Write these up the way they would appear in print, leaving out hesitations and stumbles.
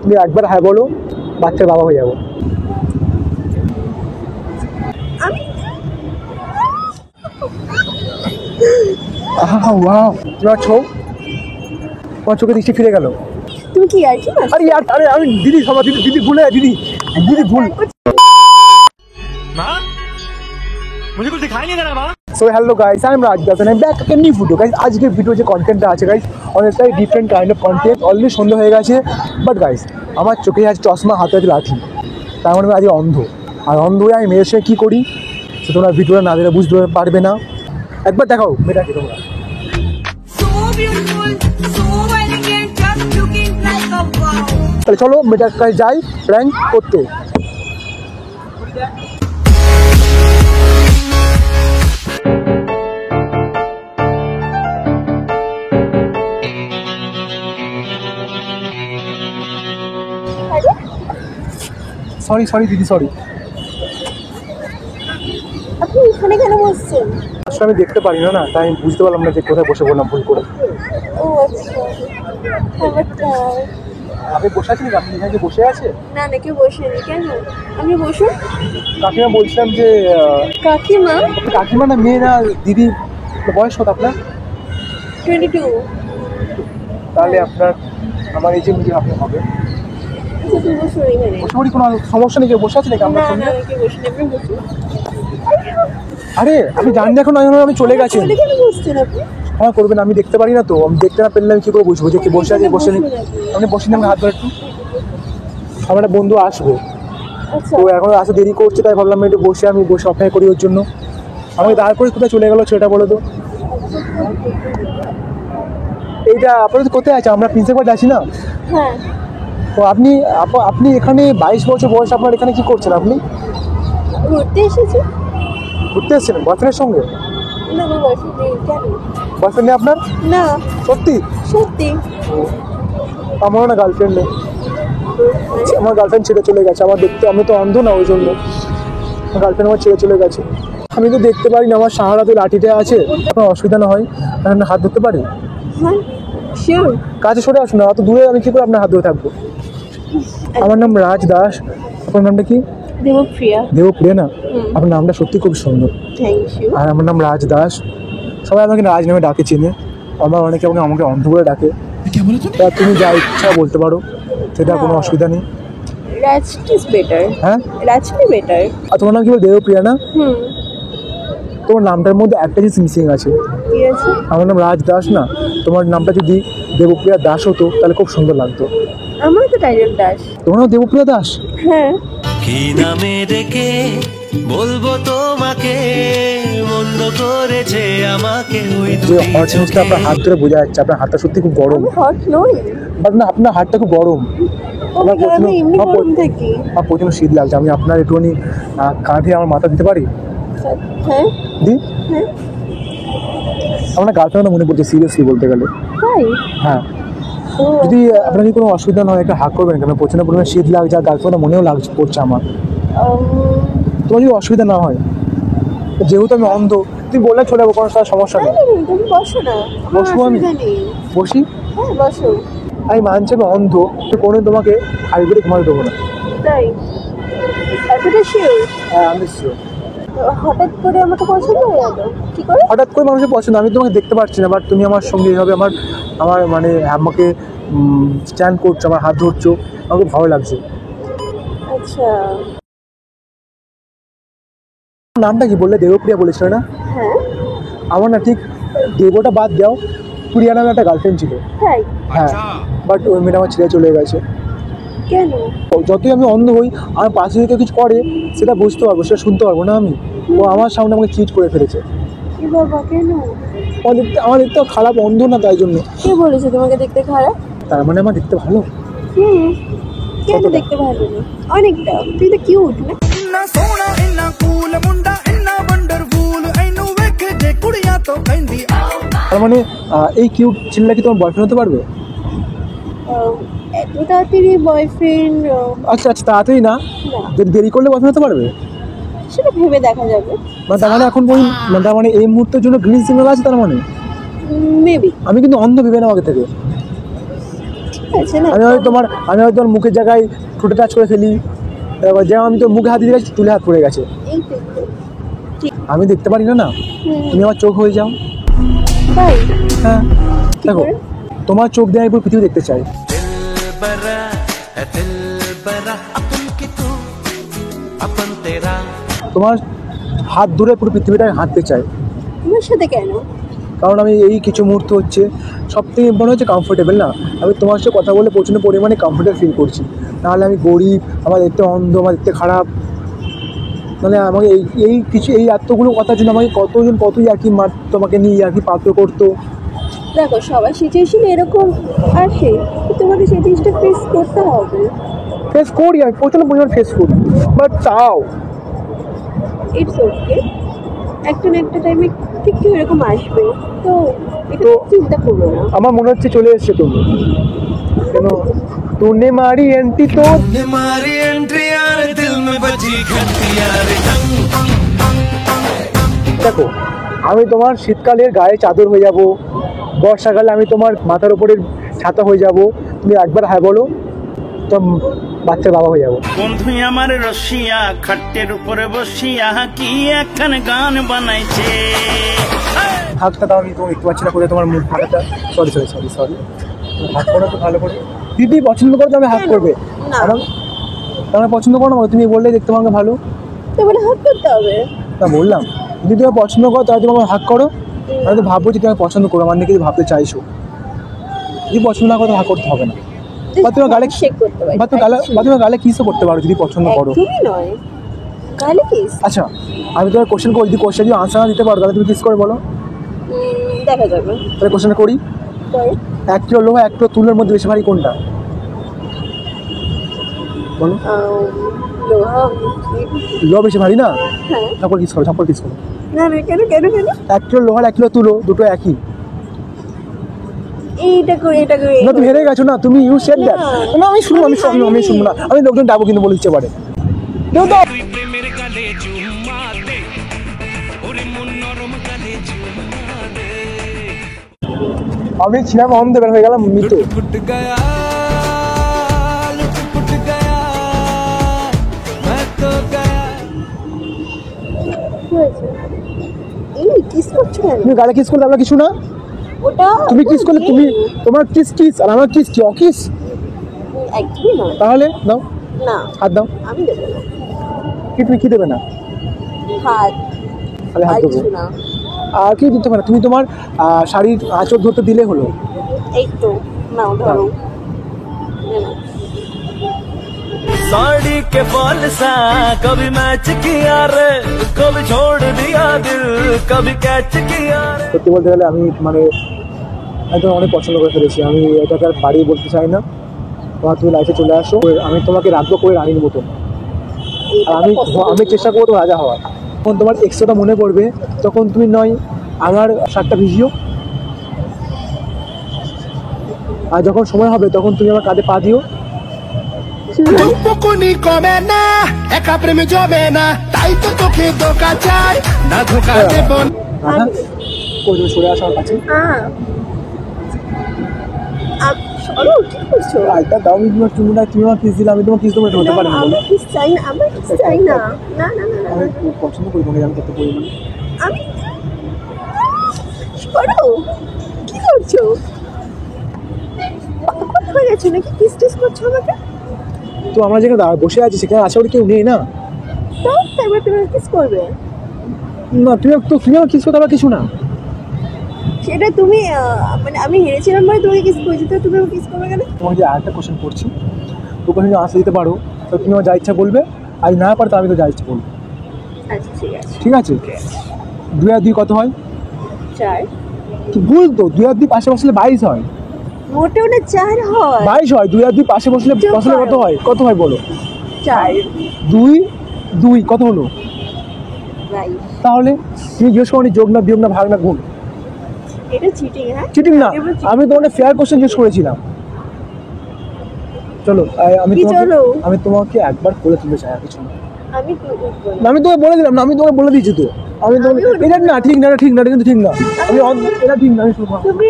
তুমি একবার হ্যাঁ বলো, বাচ্চার বাবা হয়ে যাবো। তোমার চোখে দৃষ্টি ফিরে গেল। তুমি কি আর কি? আরে यार, আরে আমি দিদি ক্ষমা, দিদি দিদি ভুলে দিদি দিদি ভুল। माँ मुझे कुछ दिखाई नहीं दे रहा माँ। So hello guys, I am Raj Das and I am back a new video guys. আজকে ভিডিও যে কন্টেন্টটা আছে গাইস, অনেকটাই different kind of content. Already সন্ধ্যা হয়ে গেছে, বাট গাইস আমার চোখে আজ চশমা, হাতে আছে লাঠি, তার মানে আমি আজ অন্ধ। আর অন্ধ হয়ে আমি মেয়ের সঙ্গে কী করি সে তোমরা ভিডিওটা না দেখলে বুঝতে পারবে না। একবার দেখাও মেয়েটাকে তোমরা। তাহলে চলো মেয়েটার কাছে যাই প্র্যাঙ্ক করতে। সরি সরি দিদি, সরি। আপনি এখানে কেন বসছেন? আসলে আমি দেখতে পারি না, না তাই আমি বুঝতে পারলাম না যে কোথায় বসে বললাম ভুল করে। ও আচ্ছা, আপনি বসে আছেন? আপনি এখানে বসে আছে? না না, কেউ বসেনি। কেন? আপনি বসুন। কাকিমা বলছিলাম যে কাকিমা? কাকিমা না মেয়ে না দিদি, বয়স কত আপনার? 22। তাহলে আপনার আমার এই যে নিজে আপনি হবে। আচ্ছা তুমি বসুন এখানে। বসে পড়ি, কোনো সমস্যা নেই। কেউ বসে আছে নাকি আপনার না সঙ্গে? না, কেউ বসেনি, আপনি বসুন। আরে আপনি জানেন এখন আমি চলে গেছেন। কেন বসছেন আপনি? হ্যাঁ করবেন, আমি দেখতে পারি না তো। আমি দেখতে না পেলে আমি কী করে বুঝবো যে কি বসে আছে বসে নেই? আপনি বসে নেন, হাত ধরে একটু। আমার একটা বন্ধু আসবে, আচ্ছা তো এখন আসতে দেরি করছে, তাই ভাবলাম একটু বসে আমি বসে অপেক্ষা করি ওর জন্য। আমাকে দাঁড় করে কোথায় চলে গেলো সেটা বলে তো। এইটা আপনাদের কোথায় আছে? আমরা প্রিন্সিপাল আছি না? হ্যাঁ। তো আপনি আপনি এখানে 22 বছর বয়স, আপনার এখানে কি করছেন? আপনি ঘুরতে এসেছি। ঘুরতে এসেছেন বয়ফ্রেন্ডের সঙ্গে? না আমার বয়ফ্রেন্ড নেই। কেন? বয়ফ্রেন্ড নেই আপনার? না সত্যি? সত্যি। আমারও না গার্লফ্রেন্ড নেই। আমার গার্লফ্রেন্ড ছেড়ে চলে গেছে। আমার দেখতে, আমি তো অন্ধ না, ওই জন্য আমার গার্লফ্রেন্ড আমার ছেড়ে চলে গেছে। আমি তো দেখতে পারি না, আমার সাহারাতে লাঠিটা আছে। আপনার অসুবিধা না হয় আপনার হাত ধরতে পারি? হ্যাঁ শিওর। কাছে সরে আসুন না, অত দূরে আমি কী করে আপনার হাত ধরে থাকবো? আমার নাম রাজ দাস। আপনার নামটা কি? দেবপ্রিয়া। দেবপ্রিয়া না? আপনার নামটা সত্যি খুব সুন্দর। Thank you. আর আমার নাম রাজ দাস। সবাই আমাকে রাজ নামে ডাকে, চেনে। আমার অনেকে আমাকে অন্ধ করে ডাকে। তা তুমি যা ইচ্ছা বলতে পারো, সেটা কোনো অসুবিধা নেই। রাজটি ইজ বেটার। হ্যাঁ রাজটি বেটার। আর তোমার নাম কি বল? দেবপ্রিয়া না? হুম। তোমার নামটার মধ্যে একটা জিনিস মিসিং আছে। কি আছে? আমার নাম রাজ দাস না, তোমার নামটা যদি দেবপ্রিয়া দাস হতো তাহলে খুব সুন্দর লাগতো। আমার তো টাইটেল দাস। তোমার নাম দেবপ্রিয়া দাস? হ্যাঁ। কি নামে ডেকে বলবো তোমাকে, মন্দ করেছে আমাকে ওই যে হট নিউজটা আপনার হাত ধরে বোঝা যাচ্ছে, আপনার হাতটা সত্যি খুব গরম। আমি হট নই। বাট না, আপনার হাতটা খুব গরম। আমার আমি এমনি গরম থাকি। আমার প্রচণ্ড শীত লাগছে। আমি আপনার একটুখানি কাঁধে আমার মাথা দিতে পারি? হ্যাঁ দি হ্যাঁ। আমার গার্লফ্রেন্ড মনে পড়ছে সিরিয়াসলি বলতে গেলে। তাই? হ্যাঁ। ও যদি আপনার কি কোনো অসুবিধা না হয় একটা হাক করবেন, কেন প্রচণ্ড পরিমাণে শীত লাগছে আর গার্লফ্রেন্ড মনেও লাগছে পড়ছে আমার। তোমার যদি অসুবিধা না হয়, যেহেতু আমি অন্ধ, তুমি বললে চলে যাবো, কোনো সমস্যা নেই। তুমি বসো না। বসবো আমি? বসি? হ্যাঁ বসো। আমি মানছি আমি অন্ধ, তো কোনো তোমাকে হাই করে ঘুমাতে দেবো না। তাই? এতটা শিওর? হ্যাঁ আমি শিওর। হঠাৎ করে আমাকে পছন্দ হয়ে গেল কি করে? হঠাৎ করে মানুষের পছন্দ, আমি তোমাকে দেখতে পাচ্ছি না, বাট তুমি আমার সঙ্গে এইভাবে আমার আমার মানে আমাকে স্ট্যান্ড করছো, আমার হাত ধরছো, আমাকে ভালো লাগছে। আচ্ছা। নামটা কি বললে? দেবপ্রিয়া বলেছিল না? হ্যাঁ। আমার না ঠিক দেবটা বাদ দাও, প্রিয়া নামে একটা গার্লফ্রেন্ড ছিল। তাই? হ্যাঁ, বাট ওই মেয়েটা আমার ছেড়ে চলে গেছে। কেন? যতই আমি অন্ধ হই, আমার পাশে যদি কেউ কিছু করে সেটা বুঝতে পারবো, সেটা শুনতে পারবো না আমি। ও আমার সামনে আমাকে চিট করে ফেলেছে। কি বাবা, কেন? আমার দেখতে খারাপ, অন্ধ না তাই জন্য। কে বলেছে তোমাকে দেখতে খারাপ? তার মানে আমার দেখতে ভালো? কেন দেখতে ভালো না? অনেকটা। তুই তো কিউট না? তার মানে এই কিউট ছেলেটা কি তোমার বয়ফ্রেন্ড হতে পারবে? এত তাড়াতাড়ি বয়ফ্রেন্ড? আচ্ছা আচ্ছা, তাড়াতাড়ি না, যদি দেরি করলে বয়ফ্রেন্ড হতে পারবে? সেটা ভেবে দেখা যাবে। তার মানে এখন তার মানে এই মুহূর্তের জন্য গ্রিন সিগন্যাল আছে তার মানে? মেবি। আমি কিন্তু অন্ধ, ভেবে না আগে থেকে। আছে না। আমি হয়তো তোমার মুখের জায়গায় ঠোঁটে টাচ করে ফেলি, এবার যেমন আমি তো মুখে হাত দিয়ে গেছি, চুলে হাত পড়ে গেছে। এই তো ঠিক। আমি দেখতে পারি না, তুমি আমার চোখ হয়ে যাও। তাই হ্যাঁ দেখো, করে? তোমার চোখ দিয়ে আমি পুরো পৃথিবী দেখতে চাই। दिलबरा है दिलबरा अपन की तू अपन तेरा তোমার হাত ধরে পুরো পৃথিবীটায় হাঁটতে চাই। তোমার সাথে কেন? কারণ আমি এই কিছু মুহূর্ত হচ্ছে সব থেকে মনে হচ্ছে কমফোর্টেবল না, আমি তোমার সাথে কথা বলে প্রচণ্ড পরিমাণে কমফোর্টেবল ফিল করছি। নাহলে আমি গরিব, আমার দেখতে অন্ধ, আমার দেখতে খারাপ, মানে আমাকে এই এতগুলো কথার জন্য আমাকে কতই আর কি তোমাকে নিয়ে আর কি পাত্র করতো। দেখো সবার সিচুয়েশন এরকম আসে, তোমাকে সেই জিনিসটা ফেস করতে হবে। ফেস করি, আমি প্রচণ্ড পরিমাণ ফেস করি, বাট তাও ইটস ওকে, একটা না একটা টাইমে ঠিক এরকম আসবে, তো এটা তো- চিন্তা করো না। আমার মনে হচ্ছে চলে এসছে তুমি। কেন তুনে মারি এন্টি তো हमारी एंट्री यार दिल में बजी घंटी यार দেখো, আমি তোমার শীতকালের গায়ে চাদর হয়ে যাব, বর্ষাকালে আমি তোমার মাথার উপরের ছাতা হয়ে যাব, তুমি একবার হ্যাঁ বলো তো বাচ্চার বাবা হয়ে যাবো। বন্ধু আমার রসিয়া খাটের উপরে বসিয়া কি একখান গান বানাইছে। হাতটা দাও, আমি তো দেখতে পাচ্ছি না কোথায় তোমার মুখ ফাটাটা। সরি হাত করো তো ভালো করে। দিদি পছন্দ করো তো আমি হাত করবে, না। আমার পছন্দ করো না, তুমি বললেই দেখতে পাবে ভালো। তোমার হাত করতে হবে। তা বললাম যদি তুমি পছন্দ করো তাহলে তুমি আমার হাত করো। আমি তো ভাববো যে তুমি পছন্দ করো, আমার নাকি ভাবতে চাইছো। যদি পছন্দ না করো তো হাত করতে হবে না। বা তোমার গালে শেক করতে পারি, তোমার গালে কিসও করতে পারো যদি পছন্দ করো। একদমই নয়, গালে কিস। আচ্ছা আমি তোমার কোশ্চেন করি, যদি কোশ্চেন যদি আনসার না দিতে পারো তাহলে তুমি কিস করে বলো। দেখা যাবে। তাহলে কোশ্চেন করি, করো। 1 কিলো লোহা 1 কিলো তুলোর মধ্যে বেশি ভারী কোনটা বলো। লোহা। লোহা বেশি ভারী না, হ্যাঁ। ঠাকুর কিস করো। না না, কেন 1 কিলো লোহার 1 কিলো তুলো দুটো একই। এইটা করে না তুমি হেরে গেছো না, তুমি ইউ সেড দ্যাট। না। না আমি শুনবো না, আমি লোকজন ডাকবো কিন্তু বলে ইচ্ছে পারে। কেউ তো প্রেমের গালে চুম্মা দে ওরে মন নরম গালে চুম্মা দে। আমি ছিলাম অন্ধ, বের হয়ে গেলাম মৃত। फुट गया लुट गया मैं तो गया কি হয়েছে? এই কিস করছো কেন? তুমি গালে কিস করলে আমরা কিছু না, ওটা তুমি কিস করলে তুমি তোমার কিস আর আমার কিস কি অকিস? একদমই নয়। তাহলে দাও না, হাত দাও। আমি দেবো না কি তুমি কি দেবে না? হাত। আমি হাত আর দেবো। কিছু না। আর কি দিতে পারে? তুমি তোমার শাড়ির আঁচড় ধরতে দিলে হলো। এই তো নাও ধরো। না, साड़ी के बॉल सा कभी मैच किया रे कभी छोड़ दिया दिल कभी कैच किया रे সত্যি বলতে গেলে আমি মানে একদম অনেক পছন্দ করে ফেলেছি। আমি এটাকে আর বাড়িয়ে বলতে চাই না। তোমার তুমি লাইফে চলে আসো, আমি তোমাকে রাখবো করে রানীর মতন। আর আমি চেষ্টা করবো তো রাজা হওয়ার। যখন তোমার এক্সট্রাটা মনে পড়বে তখন তুমি নয় আমার শার্টটা ভিজিও, আর যখন সময় হবে তখন তুমি আমার কাঁধে পা দিও। পকুনি কমে না, একা প্রেমে জমে না, তাই তো তোকে ধোকা চাই না, ধোকা দেব না। রাধা কই তুমি সরে আসো আমার কাছে। সরো, কি করছো? আইটা দাও, তুমি আমার কিস দিলে আমি তোমার কিস দেবো, এটা হতে পারে না বলো। আমার কিস চাই না, আমার কিস চাই না। না না না না, আমি খুব পছন্দ করি তোমাকে, আমি কত পরিমাণে। আমি সরো, কি করছো? পাগল হয়ে গেছো নাকি? কিস টিস করছো আমাকে? তো আমরা যেখানে বসে আছি সেখানে আশেপাশে কেউ নেই না। তো তারপর তুমি কিস করবে? না তুমি আমার কিস করতে পারো কিছু না। সেটা তুমি মানে আমি হেরেছিলাম বলে তোমাকে কিস করেছি, তো তুমি কিস করবে কেন? তোমাকে যে আরেকটা কোশ্চেন করছি, তো কোশ্চেন আনসার দিতে পারো তো তুমি আমার যা ইচ্ছা বলবে, আর না পারো তো আমি তো যা ইচ্ছা বলবো। আচ্ছা ঠিক আছে। ঠিক আছে? 2 আর 2 কত হয়? 4। কি ভুল তো, 2 আর 2 পাশে বসলে 22 হয়। মোটেও না 4 হয়। 22 হয়। 2 আর 2 পাশে বসলে কত হয় বলো? 4 2 কত হলো? রাইট। তাহলে তুমি জিজ্ঞেস করো যোগ না বিয়োগ না ভাগ না গুণ। এটা চিটিং। হ্যাঁ চিটিং না, এবার cheating। আমি তোমাকে ফেয়ার কোশ্চেন জিজ্ঞেস করেছিলাম। চলো কি চলো? আমি তোমাকে একবার করে তুলতে চাই, আর কিছু না। আমি তো উঠবো না। আমি তোকে বলে দিলাম না, আমি তোকে বলে দিয়েছি তো। আমি তোকে এটা না ঠিক না, এটা ঠিক না, এটা কিন্তু ঠিক না। আমি এটা ঠিক না, আমি শুনবো না। তুমি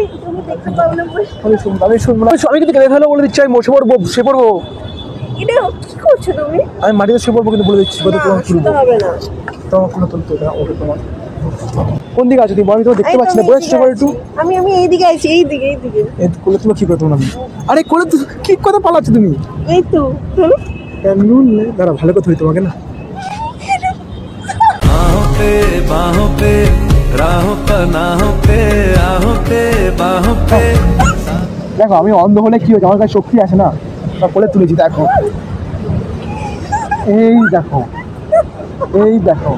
দেখতে পাবো না বলে। আমি শুনবো, আমি শুনবো না। আমি কিন্তু কেঁদে ফেলো বলে দিচ্ছি, আমি বসে পড়বো, শুয়ে পড়বো। এটা কি করছো তুমি? আমি মাটিতে শুয়ে পড়বো কিন্তু বলে দিচ্ছি। না, শুতে হবে না। তোমার কোনো তুলতো না, ওটা তোমার। কোন দিকে আছো তুমি? আমি তো দেখতে পাচ্ছি না, বলে চেষ্টা করে একটু। আমি এইদিকে আছি, এইদিকে। এই কোলে তুমি কি করতো না? আরে কোলে তো কি কথা পালাচ্ছ তুমি? এই তো ধরো। দাঁড়া, ভালো কথা হই তোমাকে না। बाहों पे राहों पनाहों पे आहों पे बाहों पे। দেখো আমি অন্ধ হলে কি হয়েছে, আমার কাছে শক্তি আছে না, তা কোলে তুলেছি। দেখো এই দেখো, এই দেখো,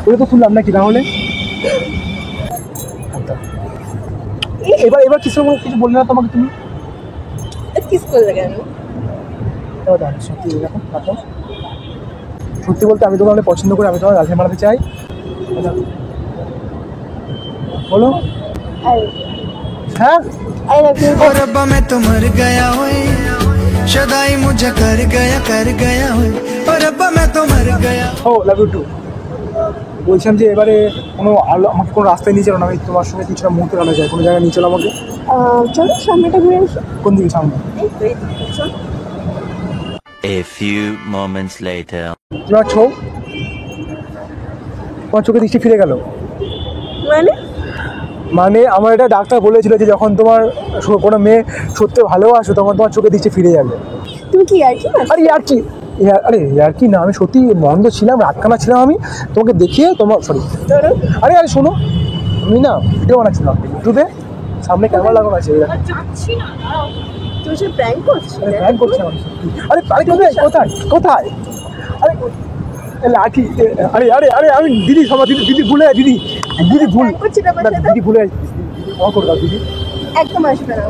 কোলে তো তুললাম নাকি? তাহলে এবার কিছু বললে না তোমাকে তুমি? কিস করলে কেন? সত্যি দেখো, দেখো সত্যি বলতে আমি তোমাকে অনেক পছন্দ করি, আমি তোমার গার্লফ্রেন্ড বানাতে চাই। বলো হ্যাঁ। I love you. और रब्बा मैं तो मर गया हुई शदाई मुझे कर गया हुई और रब्बा मैं तो मर गया। ও লাভ ইউ টু। বলছিলাম যে এবারে কোনো আমাকে কোনো রাস্তায় নিয়ে চলো না, আমি তোমার সঙ্গে কিছুটা মুহূর্তে রানা যায়, কোনো জায়গায় নিয়ে চলো আমাকে। চলো সামনেটা ঘুরে আসো। কোন দিকে? সামনে। চলো। A few moments later. তোমার তোমার চোখে দৃষ্টি ফিরে গেল মানে আমার এটা ডাক্তার বলেছিল যে যখন তোমার কোনো মেয়ে সত্যি ভালোবাসো তখন তোমার চোখে দৃষ্টি ফিরে যাবে। তুমি কি আর কি? আরে ইয়ার কি, ইয়ার কি না, আমি সত্যি মন্দ ছিলাম, রাতকানা ছিলাম আমি। তোমাকে দেখিয়ে তোমার সরি আরে শোনো, আমি না ভিডিও বানাচ্ছিলাম ইউটিউবে, সামনে ক্যামেরা লাগানো আছে। যাচ্ছি না, তুই যে প্র্যাঙ্ক করছিস। প্র্যাঙ্ক করছি আমি। আরে কোথায় কোথায়? আরে লাঠি। আরে আমি দিদি সবার দিদি ভুলে যায়, দিদি ভুল দিদি ভুলে যায়, ক্ষমা করে দাও দিদি। একদম আসবে না।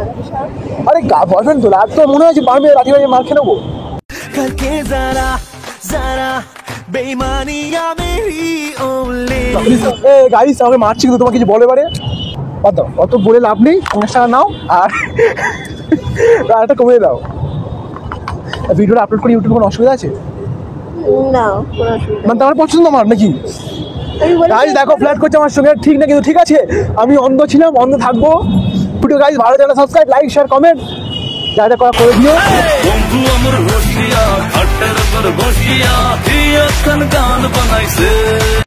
আরে বয়ফ্রেন্ড তো রাত তো মনে হয় যে মারবে, রাতে বাজে মার খেয়ে নেবো। करके जरा जरा बेईमानियां मेरी ओले। গাইস আমাকে মারছি কিন্তু তোমাকে কিছু বলে এবারে অত বলে লাভ নেই। 50 টাকা নাও আর একটা কমিয়ে দাও। ভিডিওটা আপলোড করে ইউটিউবে কোনো অসুবিধা আছে? না, কোনো অসুবিধা মানে তোমার পছন্দ আমার নাকি? গাইস দেখো ফ্ল্যাট করছে আমার সঙ্গে, ঠিক না কিন্তু ঠিক আছে। আমি অন্ধ ছিলাম, অন্ধ থাকবো। ভিডিও গাইস ভালো লাগলে সাবস্ক্রাইব, লাইক, শেয়ার, কমেন্ট যা যা করা করে দিও। বন্ধু আমার রসিয়া ঘাটের পর বসিয়া প্রিয় কান গান বানাইছে।